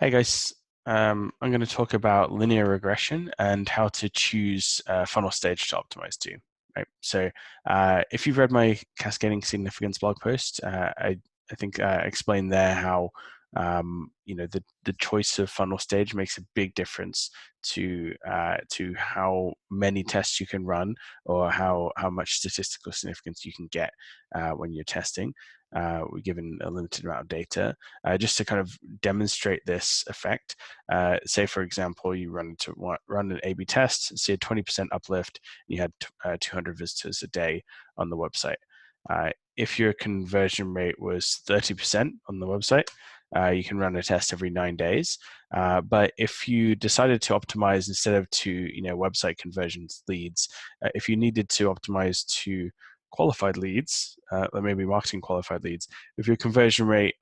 Hey guys, I'm going to talk about linear regression and how to choose a funnel stage to optimize to. Right. So, if you've read my cascading significance blog post, I think I explained there how the choice of funnel stage makes a big difference to how many tests you can run or how much statistical significance you can get when you're testing. We're given a limited amount of data. Just to kind of demonstrate this effect, say for example, you run an A/B test, see a 20% uplift, and you had 200 visitors a day on the website. If your conversion rate was 30% on the website, you can run a test every 9 days. But if you decided to optimize instead of to website conversions leads, if you needed to optimize to qualified leads, or maybe marketing qualified leads, if your conversion rate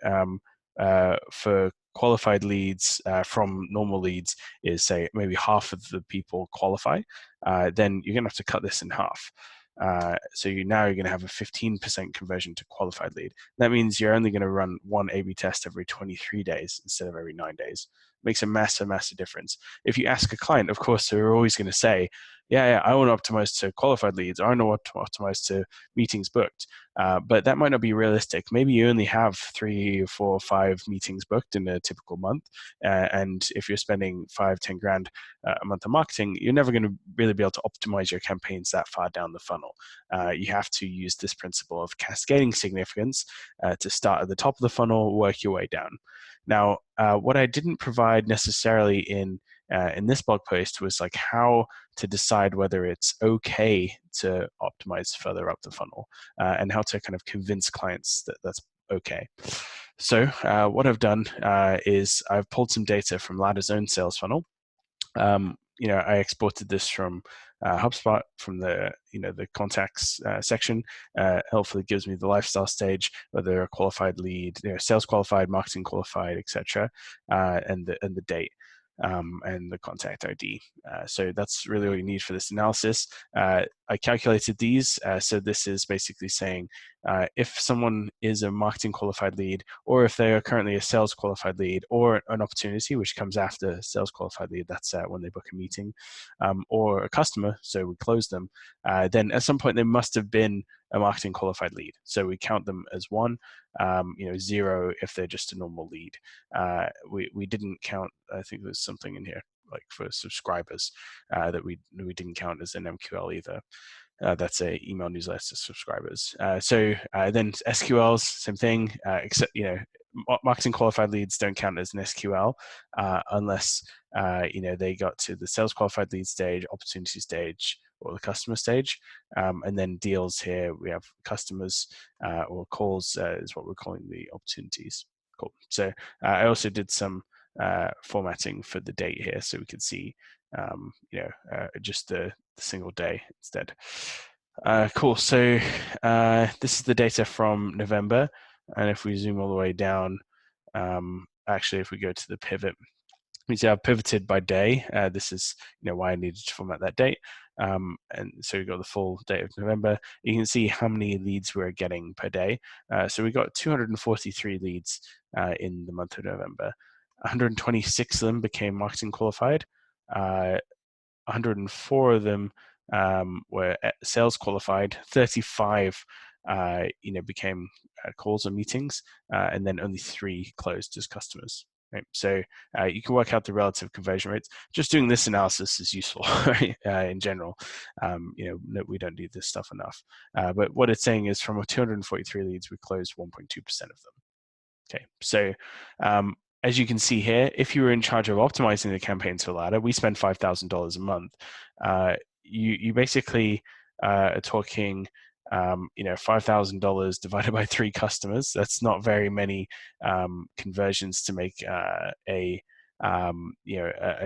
for qualified leads from normal leads is, say, maybe half of the people qualify, then you're going to have to cut this in half. So now you're going to have a 15% conversion to qualified lead. That means you're only going to run one A/B test every 23 days instead of every 9 days. Makes a massive difference. If you ask a client, of course, they're always going to say, yeah, I want to optimize to qualified leads, or I want to optimize to meetings booked. But that might not be realistic. Maybe you only have 3, 4, 5 meetings booked in a typical month. And if you're spending 5, 10 grand a month on marketing, you're never going to really be able to optimize your campaigns that far down the funnel. You have to use this principle of cascading significance to start at the top of the funnel, work your way down. Now, what I didn't provide necessarily in this blog post was like how to decide whether it's okay to optimize further up the funnel and how to kind of convince clients that that's okay. So what I've done is I've pulled some data from Ladder's own sales funnel. I exported this from HubSpot from the contacts section. Hopefully, gives me the lifestyle stage, whether a qualified lead, sales qualified, marketing qualified, etc., and the date. And the contact ID. So that's really all you need for this analysis. I calculated these. So this is basically saying if someone is a marketing qualified lead, or if they are currently a sales qualified lead, or an opportunity, which comes after sales qualified lead, that's when they book a meeting, or a customer, so we close them, then at some point they must have been a marketing qualified lead. So we count them as one, 0 if they're just a normal lead. We didn't count, I think there's something in here like for subscribers that we didn't count as an MQL either. That's a email newsletter subscribers. So then SQLs, same thing, except marketing qualified leads don't count as an SQL unless they got to the sales qualified lead stage, opportunity stage, or the customer stage. And then deals here, we have customers or calls is what we're calling the opportunities. Cool. So I also did some formatting for the date here, so we could see just the single day instead. Cool. So this is the data from November, and if we zoom all the way down, actually, if we go to the pivot, we see I've pivoted by day. This is why I needed to format that date. And so we got the full date of November. You can see how many leads we're getting per day. So we got 243 leads in the month of November. 126 of them became marketing qualified. 104 of them were sales qualified. 35 became calls or meetings, and then only 3 closed as customers. Right? So you can work out the relative conversion rates. Just doing this analysis is useful, right? In general. We don't do this stuff enough. But what it's saying is from 243 leads, we closed 1.2% of them. Okay, so as you can see here, if you were in charge of optimizing the campaigns for Ladder, we spend $5,000 a month. You basically are talking $5,000 divided by 3 customers. That's not very many conversions to make a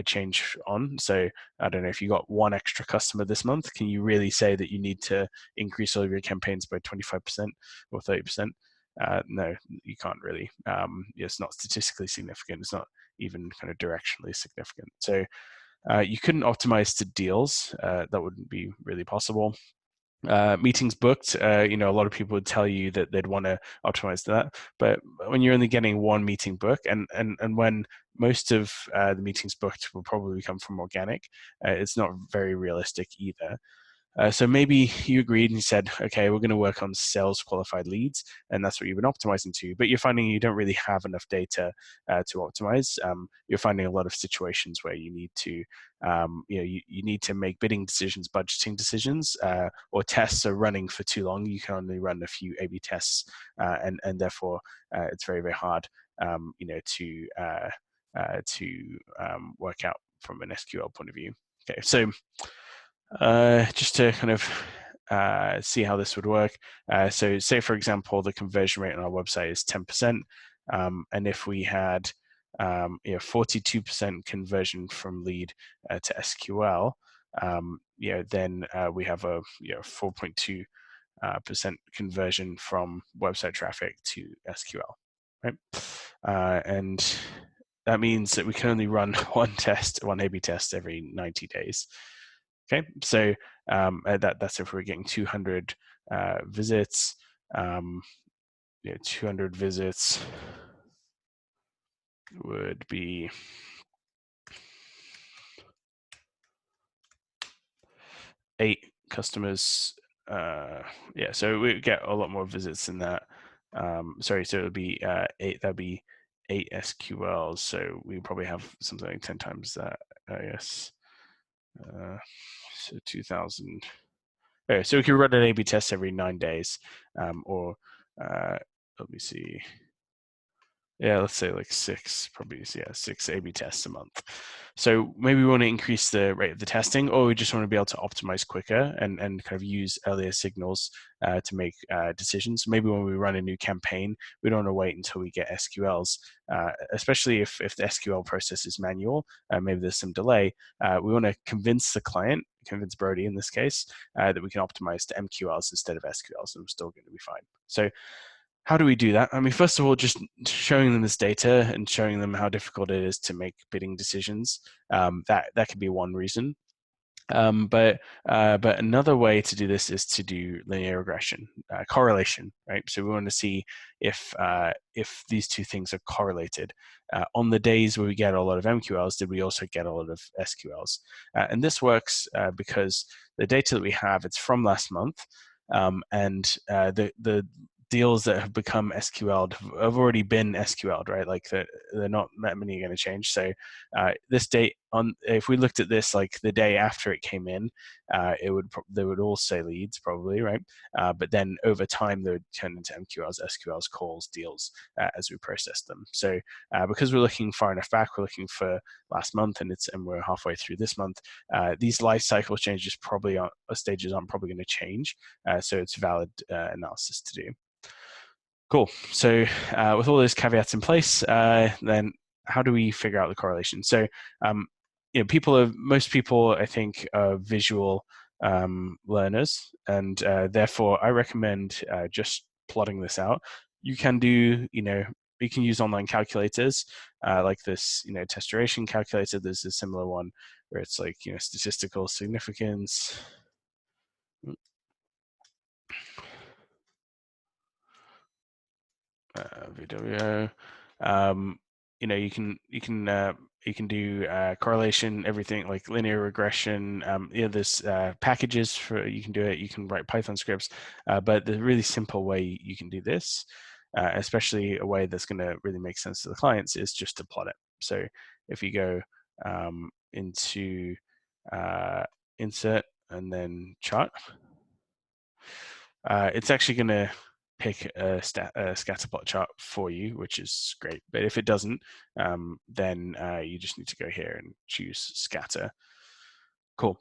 change on. So I don't know, if you got 1 extra customer this month, can you really say that you need to increase all of your campaigns by 25% or 30%? No, you can't really. It's not statistically significant. It's not even kind of directionally significant. So you couldn't optimize to deals. That wouldn't be really possible. Meetings booked, a lot of people would tell you that they'd want to optimize that, but when you're only getting one meeting book, and when most of the meetings booked will probably come from organic, it's not very realistic either. So maybe you agreed and you said, okay, we're going to work on sales qualified leads, and that's what you've been optimizing to. But you're finding you don't really have enough data to optimize. You're finding a lot of situations where you need to, you need to make bidding decisions, budgeting decisions, or tests are running for too long. You can only run a few A/B tests, and therefore it's very very hard, work out from an SQL point of view. Okay, so just to kind of see how this would work. So say, for example, the conversion rate on our website is 10%. And if we had 42% conversion from lead to SQL, then we have a 4.2% conversion from website traffic to SQL, right? And that means that we can only run one A/B test every 90 days. Okay, so that's if we're getting 200 visits. 200 visits would be 8 customers. So we get a lot more visits than that. So it would be 8. That'd be 8 SQLs. So we probably have something like 10 times that, I guess. So 2,000. Okay, so we can run an A/B test every 9 days, or let me see. Yeah, let's say like 6, probably, 6 A/B tests a month. So maybe we want to increase the rate of the testing, or we just want to be able to optimize quicker and kind of use earlier signals to make decisions. Maybe when we run a new campaign, we don't want to wait until we get SQLs, especially if the SQL process is manual, maybe there's some delay. We want to convince the client, convince Brody in this case, that we can optimize to MQLs instead of SQLs, and we're still going to be fine. So how do we do that? I mean, first of all, just showing them this data and showing them how difficult it is to make bidding decisions. That could be one reason. But another way to do this is to do linear regression, correlation, right? So we want to see if these two things are correlated. On the days where we get a lot of MQLs, did we also get a lot of SQLs? And this works because the data that we have, it's from last month, and the deals that have become SQL'd have already been SQL'd, right? Like they're not that many are going to change. So this date if we looked at this like the day after it came in, they would all say leads probably, right? But then over time they would turn into MQLs, SQLs, calls, deals as we process them. So because we're looking far enough back, we're looking for last month, and we're halfway through this month. These life cycle changes stages aren't probably going to change. So it's valid analysis to do. Cool. So with all those caveats in place, then how do we figure out the correlation? So most people, I think, are visual learners, and therefore I recommend just plotting this out. You can do, you can use online calculators like this, test duration calculator. There's a similar one where it's like, statistical significance. VWO. You can do correlation, everything like linear regression. There's packages for you can do it. You can write Python scripts, but the really simple way you can do this, especially a way that's going to really make sense to the clients, is just to plot it. So if you go into insert and then chart, it's actually going to pick a scatter plot chart for you, which is great. But if it doesn't, then you just need to go here and choose scatter. Cool.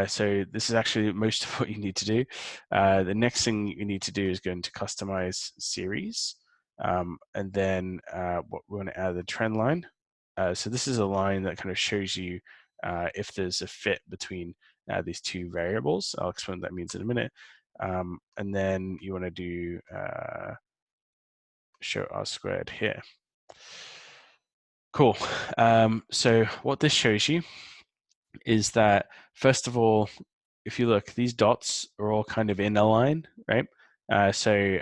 So this is actually most of what you need to do. The next thing you need to do is go into customize series. And then what we want to add the trend line. So this is a line that kind of shows you if there's a fit between these two variables. I'll explain what that means in a minute. And then you want to do show R squared here. Cool. So what this shows you is that, first of all, if you look, these dots are all kind of in a line, right? So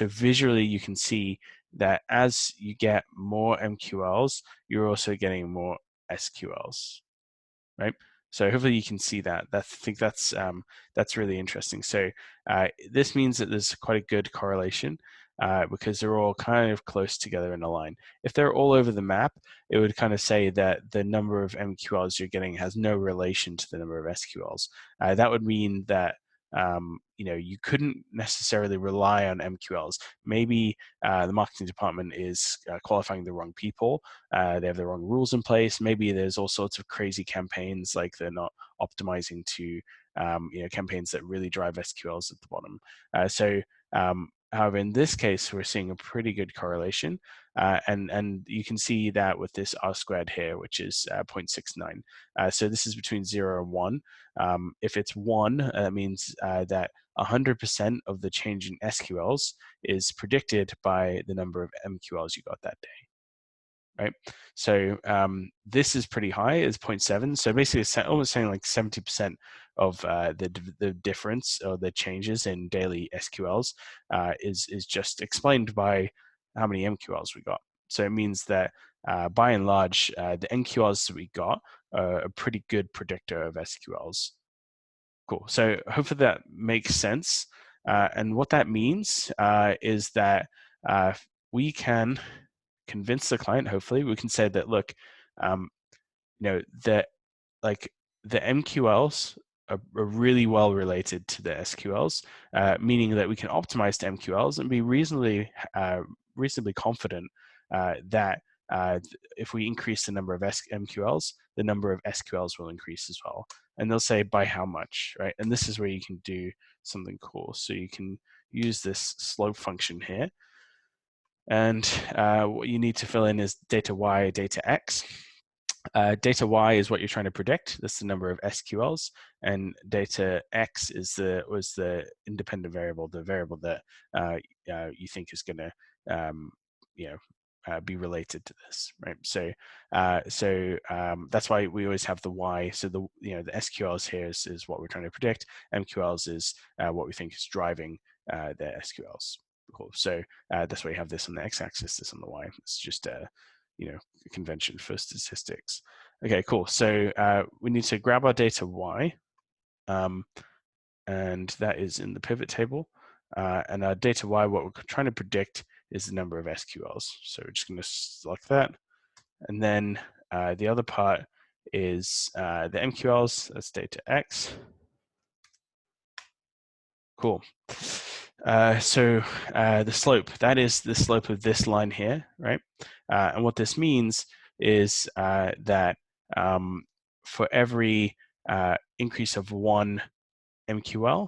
visually you can see that as you get more MQLs, you're also getting more SQLs, right? So hopefully you can see that. I think that's really interesting. So this means that there's quite a good correlation because they're all kind of close together in a line. If they're all over the map, it would kind of say that the number of MQLs you're getting has no relation to the number of SQLs. That would mean that you couldn't necessarily rely on MQLs. Maybe the marketing department is qualifying the wrong people. They have the wrong rules in place. Maybe there's all sorts of crazy campaigns, like they're not optimizing to campaigns that really drive SQLs at the bottom. However, in this case, we're seeing a pretty good correlation, and you can see that with this R squared here, which is 0.69. So this is between 0 and 1. If it's 1, that means that 100% of the change in SQLs is predicted by the number of MQLs you got that day. Right, so this is pretty high, it's 0.7. So basically, it's almost saying like 70% of the difference or the changes in daily SQLs is just explained by how many MQLs we got. So it means that by and large, the MQLs that we got are a pretty good predictor of SQLs. Cool. So hopefully that makes sense. And what that means is that we can convince the client, hopefully, we can say that, look, that like the MQLs are really well related to the SQLs, meaning that we can optimize to MQLs and be reasonably confident that if we increase the number of MQLs, the number of SQLs will increase as well. And they'll say by how much, right? And this is where you can do something cool. So you can use this slope function here. And what you need to fill in is data Y, data X. Data Y is what you're trying to predict. That's the number of SQLs, and data X was the independent variable, the variable that you think is going to be related to this, right? So that's why we always have the Y. So the SQLs here is what we're trying to predict. MQLs is what we think is driving the SQLs. Cool. So that's why you have this on the x-axis, this on the y. It's just a convention for statistics. Okay, cool. So we need to grab our data y, and that is in the pivot table. And our data y, what we're trying to predict is the number of SQLs. So we're just going to select that, and then the other part is the MQLs. That's data x. Cool. So the slope, that is the slope of this line here, right? And what this means is that for every increase of 1 MQL,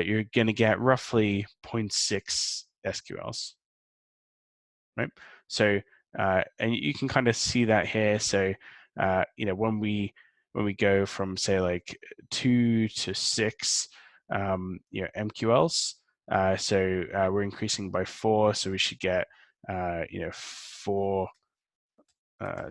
you're going to get roughly 0.6 SQLs, right? So, and you can kind of see that here. So, when we go from, say, like 2 to 6, MQLs, so we're increasing by 4, so we should get 4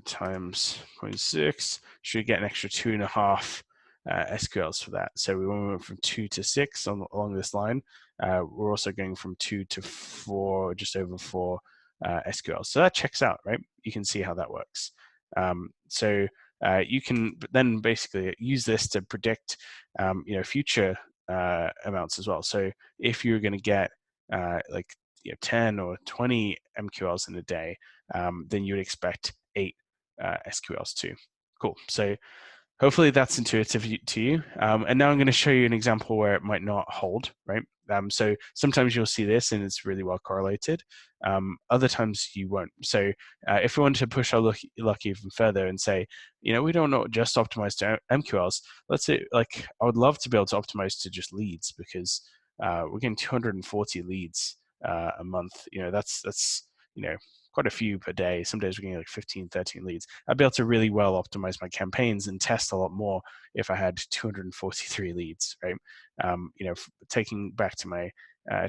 times 0.6, should get an extra 2.5 SQLs for that. So we went from 2 to 6 along this line. We're also going from 2 to 4, just over 4 SQLs. So that checks out, right? You can see how that works. So you can then basically use this to predict, future amounts as well. So if you're going to get 10 or 20 MQLs in a day, then you would expect 8 SQLs too. Cool. So hopefully that's intuitive to you. And now I'm going to show you an example where it might not hold, right? So sometimes you'll see this and it's really well correlated. Other times you won't. So if we wanted to push our luck even further and say, we don't know just optimize to MQLs. Let's say, like, I would love to be able to optimize to just leads, because we're getting 240 leads a month. That's quite a few per day. Some days we're getting like 15, 13 leads. I'd be able to really well optimize my campaigns and test a lot more if I had 243 leads, right? Taking back to my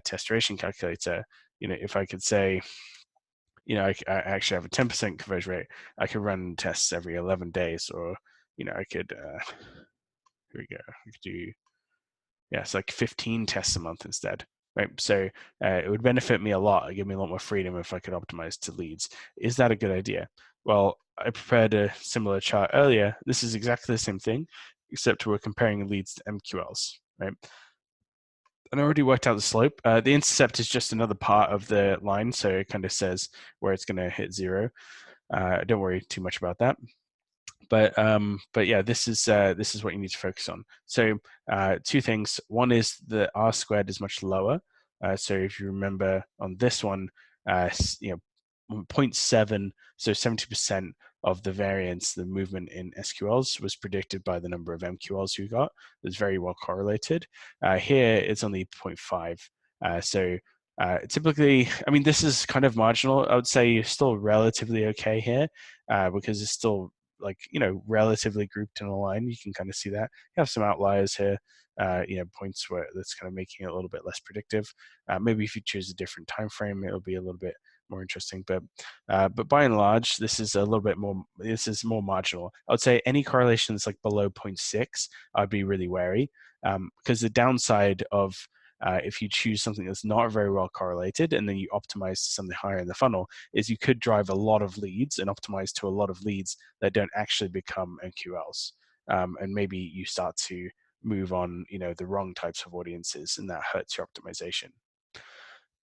test duration calculator, if I could say, I actually have a 10% conversion rate, I could run tests every 11 days, or, I could, here we go, I could do Yeah, it's like 15 tests a month instead, right? So it would benefit me a lot. It'd give me a lot more freedom if I could optimize to leads. Is that a good idea? Well, I prepared a similar chart earlier. This is exactly the same thing, except we're comparing leads to MQLs, right? And I already worked out the slope. The intercept is just another part of the line, so it kind of says where it's going to hit 0. Don't worry too much about that. But yeah, this is what you need to focus on. So two things. One is the R squared is much lower. So if you remember on this one, you know, 0.7, so 70% of the variance, the movement in SQLs was predicted by the number of MQLs you got. It's very well correlated. Here it's only 0.5. So typically, I mean, this is kind of marginal. I would say you're still relatively okay here because it's still like, you know, relatively grouped in a line. You can kind of see that. You have some outliers here, you know, points where that's kind of making it a little bit less predictive. Maybe if you choose a different time frame, it'll be a little bit more interesting. But by and large, this is a little bit more. This is more marginal. I would say any correlation that's like below 0.6, I'd be really wary, because the downside of if you choose something that's not very well correlated and then you optimize to something higher in the funnel, is you could drive a lot of leads and optimize to a lot of leads that don't actually become MQLs, and maybe you start to move on, you know, the wrong types of audiences, and that hurts your optimization.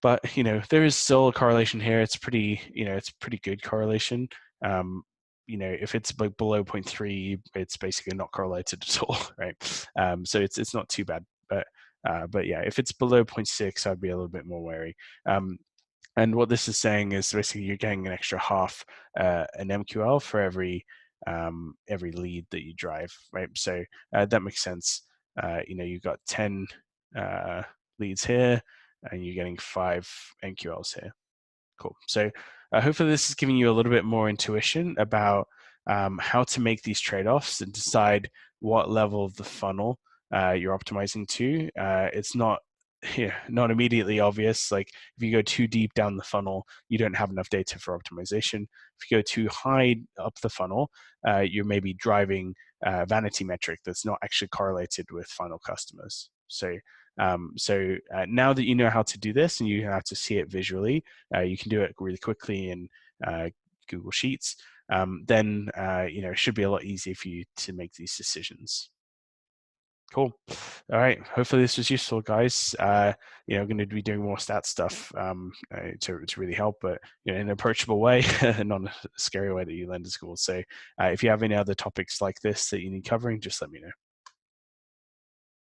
But you know, there is still a correlation here. It's pretty, you know, it's pretty good correlation. You know, if it's like below 0.3, it's basically not correlated at all, right? So it's not too bad. But yeah, if it's below 0.6, I'd be a little bit more wary. And what this is saying is basically you're getting an extra half an MQL for every lead that you drive, right? So that makes sense. You know, you've got 10 leads here, and you're getting 5 MQLs here. Cool. So hopefully this is giving you a little bit more intuition about how to make these trade-offs and decide what level of the funnel you're optimizing to. It's not not immediately obvious. Like if you go too deep down the funnel, you don't have enough data for optimization. If you go too high up the funnel, you're maybe driving a vanity metric that's not actually correlated with final customers. So now that you know how to do this and you have to see it visually, you can do it really quickly in Google Sheets. Then you know, it should be a lot easier for you to make these decisions. Cool. All right. Hopefully this was useful, guys. You know, I'm going to be doing more stat stuff to really help, but you know, in an approachable way, not a scary way that you learn in school. So if you have any other topics like this that you need covering, just let me know.